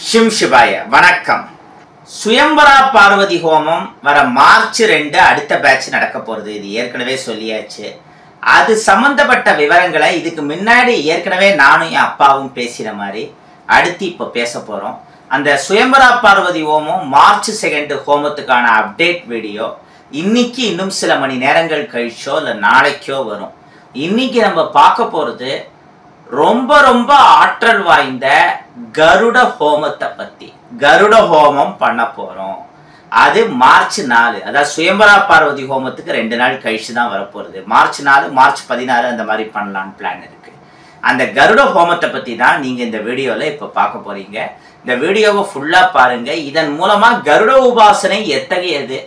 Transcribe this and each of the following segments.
Shrimp சிவாய வணக்கம். சுயம்பரா பார்வதி ஹோமம் வர மார்ச் 2 அடுத்த பேட்ச் நடக்க போகிறது. இது ஏற்கனவே சொல்லியாச்சு. அது சம்பந்தப்பட்ட விவரங்களை இதுக்கு முன்னாடி ஏற்கனவே நானும் என் அப்பாவும் பேசின மாதிரி அடுத்து இப்போ பேச போகிறோம். அந்த சுயம்பரா பார்வதி ஹோமம் மார்ச் 2 ஹோமத்துக்கான அப்டேட் வீடியோ இன்னைக்கு இன்னும் சில மணி நேரங்கள் கழிச்சோ இல்லை நாளைக்கோ வரும். இன்னைக்கு நம்ம பார்க்க போகிறது ரொம்ப ரொம்ப ஆற்றல் வாய்ந்த கருட ஹோமத்தை பத்தி. கருட ஹோமம் பண்ண போறோம். அது மார்ச் 4, அதாவது சுயம்பரா பார்வதி ஹோமத்துக்கு 2 நாள் கழிச்சு தான் வரப்போகுது. மார்ச் 4 மார்ச் 16 அந்த மாதிரி பண்ணலான்னு பிளான் இருக்கு. அந்த கருட ஹோமத்தை பத்தி தான் நீங்க இந்த வீடியோல இப்ப பார்க்க போறீங்க. இந்த வீடியோவை ஃபுல்லா பாருங்க. இதன் மூலமா கருட உபாசனை எத்தகையது,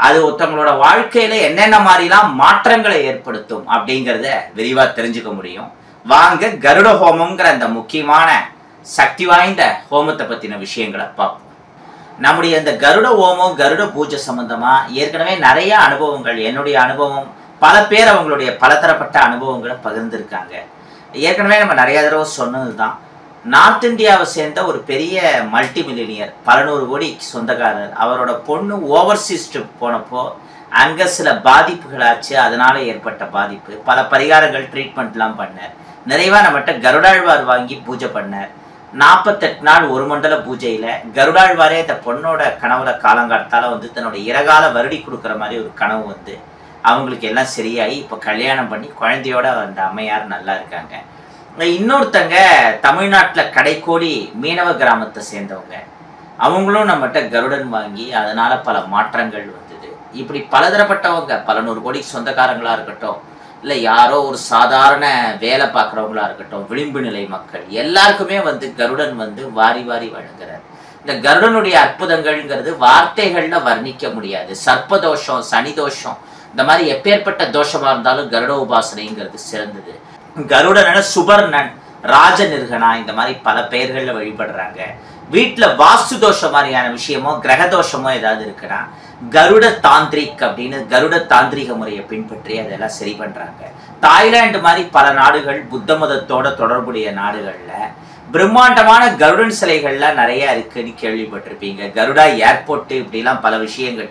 அது ஒருத்தவங்களோட வாழ்க்கையில என்னென்ன மாதிரிலாம் மாற்றங்களை ஏற்படுத்தும் அப்படிங்கிறத விரிவா தெரிஞ்சுக்க முடியும். வாங்க கருட ஹோமம்ங்கிற அந்த முக்கியமான சக்தி வாய்ந்த ஹோமத்தை பத்தின விஷயங்களை பார்ப்போம். நம்முடைய இந்த கருட ஹோமம் கருட பூஜை சம்பந்தமா ஏற்கனவே நிறைய அனுபவங்கள், என்னுடைய அனுபவம், பல பேர் அவங்களுடைய பலதரப்பட்ட அனுபவங்களை பகிர்ந்திருக்காங்க. ஏற்கனவே நம்ம நிறைய தடவை சொன்னதுதான். நார்த் இந்தியாவை சேர்ந்த ஒரு பெரிய மல்டி மில்லினியர், பல நூறு கோடி சொந்தக்காரர், அவரோட பொண்ணு ஓவர்சீஸ் ட்ரிப் போனப்போ அங்கே சில பாதிப்புகளாச்சு. அதனால ஏற்பட்ட பாதிப்பு, பல பரிகாரங்கள், ட்ரீட்மெண்ட்லாம் பண்ணார். நிறைவா நம்மகிட்ட கருடாழ்வார் வாங்கி பூஜை பண்ணார். 48 நாள் ஒரு மண்டல பூஜையில கருடாழ்வாரே அந்த பொண்ணோட கனவுல காலங்காலத்தால வந்து தன்னோட இறகால வருடி கொடுக்குற மாதிரி ஒரு கனவு வந்து அவங்களுக்கு எல்லாம் சரியாகி இப்போ கல்யாணம் பண்ணி குழந்தையோட அந்த அம்மையார் நல்லா இருக்காங்க. இன்னொருத்தங்க தமிழ்நாட்டில் கடைக்கோடி மீனவ கிராமத்தை சேர்ந்தவங்க, அவங்களும் நம்மகிட்ட கருடன் வாங்கி அதனால பல மாற்றங்கள் வந்தது. இப்படி பலதரப்பட்டவங்க, பல நூறு கோடி சொந்தக்காரங்களா இருக்கட்டும், இல்லை யாரோ ஒரு சாதாரண வேலை பார்க்குறவங்களா இருக்கட்டும், விளிம்பு நிலை மக்கள் எல்லாருக்குமே வந்து கருடன் வந்து வாரி வாரி வழங்குறார். இந்த கருடனுடைய அற்புதங்கள்ங்கிறது வார்த்தைகள்ல வர்ணிக்க முடியாது. சர்ப்பதோஷம், சனி தோஷம், இந்த மாதிரி எப்பேற்பட்ட தோஷமா இருந்தாலும் கருட உபாசனைங்கிறது சிறந்தது. கருடன சுபர்ணன், ராஜநிர்கனா, இந்த மாதிரி பல பெயர்கள்ல வழிபடுறாங்க. வீட்டில் வாஸ்து தோஷம் மாதிரியான விஷயமோ கிரக தோஷமோ ஏதாவது இருக்குன்னா கருட தாந்திரிக் அப்படின்னு கருட தாந்திரிக முறையை பின்பற்றி அதெல்லாம் சரி பண்றாங்க. தாய்லாந்து மாதிரி பல நாடுகள், புத்த மதத்தோட தொடர்புடைய நாடுகள்ல பிரம்மாண்டமான கருடன் சிலைகள்லாம் நிறைய இருக்குன்னு கேள்விப்பட்டிருப்பீங்க. கருடா ஏர்போர்ட் இப்படிலாம் பல விஷயங்கள்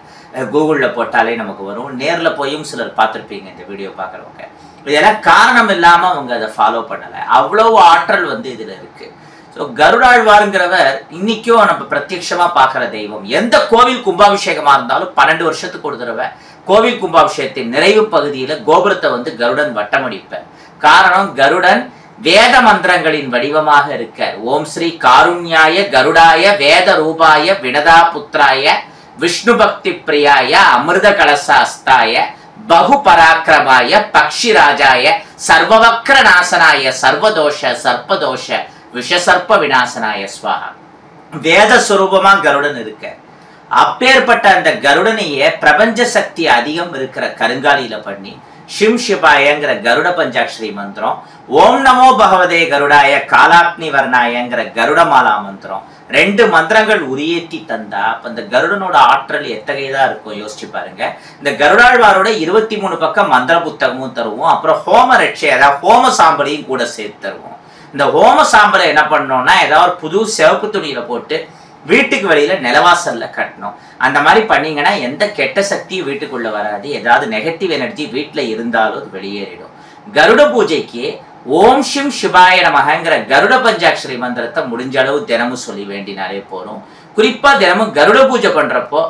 கூகுள்ல போட்டாலே நமக்கு வரும். நேர்ல போயும் சிலர் பார்த்துருப்பீங்க இந்த வீடியோ பார்க்குறவங்க. இதெல்லாம் காரணம் இல்லாம அவங்க அதை ஃபாலோ பண்ணலை. அவ்வளவு ஆற்றல் வந்து இதுல இருக்கு. ஸோ கருடாழ்வாருங்கிறவர் இன்னைக்கும் நம்ம பிரத்யட்சமா பார்க்குற தெய்வம். எந்த கோவில் கும்பாபிஷேகமா இருந்தாலும் 12 வருஷத்துக்கு ஒரு தடவை கோவில் கும்பாபிஷேகத்தின் நிறைவு பகுதியில கோபுரத்தை வந்து கருடன் வட்டமடிப்பார். காரணம், கருடன் வேத மந்திரங்களின் வடிவமாக இருக்கார். ஓம் ஸ்ரீ காருண்யாய கருடாய வேத ரூபாய வினதா புத்திராய விஷ்ணு பக்தி பிரியாய அமிர்த கலசாஸ்தாய பகு பராக்கிரமாய பக்ஷிராஜாய சர்வவக்ர நாசனாய சர்வதோஷ சர்ப்பதோஷ விஷசர்ப்ப விநாசனாய ஸ்வாஹா. வேத சுரூபமா கருடன் இருக்க. அப்பேற்பட்ட அந்த கருடனையே பிரபஞ்ச சக்தி அதிகம் இருக்கிற கருங்காலியில பண்ணி ஷிம் சிவாயங்கிற கருட பஞ்சாட்சரி மந்திரம், ஓம் நமோ பகவதே கருடாய காலாக்னி வர்ணாயங்கிற கருடமாலா மந்திரம், 2 மந்திரங்கள் உரியேற்றி தந்தா அப்ப இந்த கருடனோட ஆற்றல் எத்தகையதா இருக்கும் யோசிச்சு பாருங்க. இந்த கருடாழ்வாரோட 23 பக்கம் மந்திர புத்தகமும் தருவோம். அப்புறம் ஹோம ரட்சை, அதாவது ஹோம சாம்பலையும் கூட சேர்த்து தருவோம். இந்த ஹோம சாம்பலை என்ன பண்ணோம்னா ஏதாவது புது சிவப்பு துணியில போட்டு வீட்டுக்கு வெளியில நிலவாசல்ல கட்டணும். அந்த மாதிரி பண்ணீங்கன்னா எந்த கெட்ட சக்தியும் வீட்டுக்குள்ள வராது. ஏதாவது நெகட்டிவ் எனர்ஜி வீட்டுல இருந்தாலும் அது வெளியேறிடும். கருட பூஜைக்கு ஓம் ஷிம் சிவாய நமகங்கிற கருட பஞ்சாட்சரி மந்திரத்தை முடிஞ்ச அளவு தினமும் சொல்லி வேண்டினாலே போறோம். குறிப்பா தினமும் கருட பூஜை பண்றப்போ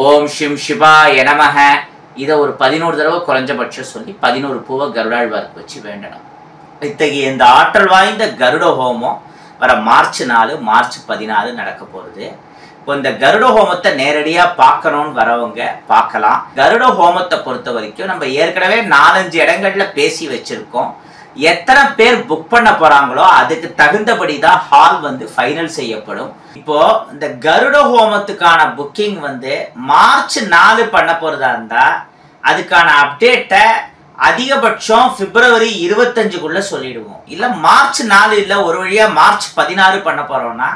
ஓம் ஷிம் சிவாய நமக இதை ஒரு 11 தடவை குறைஞ்சபட்சம் சொல்லி 11 பூவை கருடாழ்வாருக்கு வச்சு வேண்டணும். இத்தகைய இந்த ஆற்றல் வாய்ந்த கருட ஹோமம் வர மார்ச் 4 மார்ச் 16 நடக்க போகுது. இப்போ இந்த கருட ஹோமத்தை நேரடியா பார்க்கணும்னு வரவங்க பார்க்கலாம். கருட ஹோமத்தை பொறுத்த வரைக்கும் நம்ம ஏற்கனவே 4-5 இடங்கள்ல பேசி வச்சிருக்கோம். எத்தனை பேர் புக் பண்ண போறாங்களோ அதுக்கு தகுந்தபடி தான் ஹால் வந்து ஃபைனல் செய்யப்படும். இப்போ இந்த கருட ஹோமத்துக்கான புக்கிங் வந்து மார்ச் 4 பண்ண போறதா இருந்தா அதுக்கான அப்டேட்டை அதிகபட்சம் பிப்ரவரி 25க்குள்ள சொல்லிடுவோம். இல்ல மார்ச் 4 இல்ல ஒரு வழியா மார்ச் 16 பண்ண போறோம்னா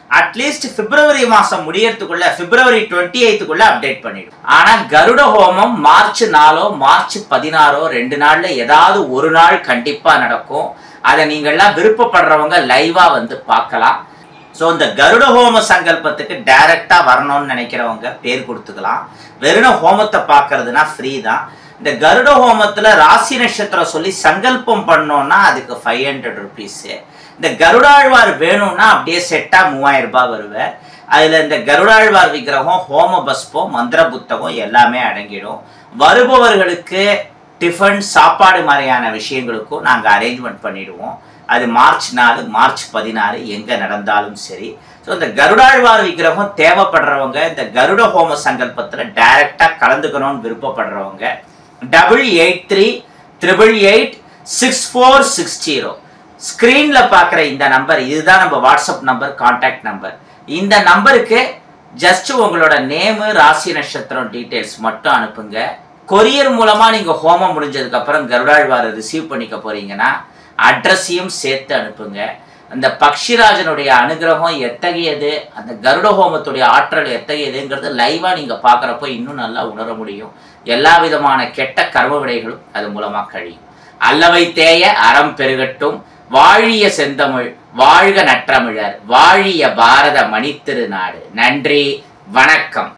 அட்லீஸ்ட் பிப்ரவரி மாசம் முடியறதுக்குள்ள பிப்ரவரி 28க்குள்ள அப்டேட் பண்ணிடும். ஆனா கருட ஹோமம் மார்ச் 4 மார்ச் 16 2 நாள்ல ஏதாவது ஒரு நாள் கண்டிப்பா நடக்கும். அதை நீங்க எல்லாம் விருப்பப்படுறவங்க லைவா வந்து பார்க்கலாம். ஸோ இந்த கருட ஹோம சங்கல்பத்துக்கு டைரக்டா வரணும்னு நினைக்கிறவங்க பேர் கொடுத்துக்கலாம். வெறும் ஹோமத்தை பார்க்கறதுனா ஃப்ரீ தான். இந்த கருட ஹோமத்துல ராசி நட்சத்திரம் சொல்லி சங்கல்பம் பண்ணோம்னா அதுக்கு 500 rupees. இந்த கருடாழ்வார் வேணும்னா அப்படியே செட்டா 3000 ரூபாய் வருவேன். அதுல இந்த கருடாழ்வார் விக்கிரகம், ஹோம பஸ்பம், மந்திர புத்தகம் எல்லாமே அடங்கிடும். வருபவர்களுக்கு டிஃபன், சாப்பாடு மாதிரியான விஷயங்களுக்கும் நாங்கள் அரேஞ்ச்மெண்ட் பண்ணிடுவோம். அது மார்ச் 4, மார்ச் 16 எங்க நடந்தாலும் சரி. ஸோ இந்த கருடாழ்வார் விக்கிரகம் தேவைப்படுறவங்க இந்த கருட ஹோம சங்கல்பத்துல டைரக்டா கலந்துக்கணும்னு விருப்பப்படுறவங்க 8838886460 ஸ்கிரீன்ல பாக்குற இந்த நம்பர், இதுதான் நம்ம வாட்ஸ்அப் நம்பர், கான்டாக்ட் நம்பர். இந்த நம்பருக்கு ஜஸ்ட் உங்களோட நேமு, ராசி நட்சத்திரம் டீட்டெயில்ஸ் மட்டும் அனுப்புங்க. கொரியர் மூலமா நீங்க ஹோமம் முடிஞ்சதுக்கு அப்புறம் கருடாழ்வாரை ரிசீவ் பண்ணிக்க போறீங்கன்னா அட்ரஸையும் சேர்த்து அனுப்புங்க. அந்த பக்ஷிராஜனுடைய அனுகிரகம் எத்தகையது, அந்த கருட ஹோமத்துடைய ஆற்றல் எத்தகையதுங்கிறது லைவா நீங்க பாக்குறப்போ இன்னும் நல்லா உணர முடியும். எல்லா விதமான கெட்ட கர்ம விடைகளும் அது மூலமா கழியும். அல்லவை தேய அறம் பெருகட்டும். வாழிய செந்தமிழ், வாழ்க நற்றமிழர், வாழிய பாரத மணித்திருநாடு. நன்றி, வணக்கம்.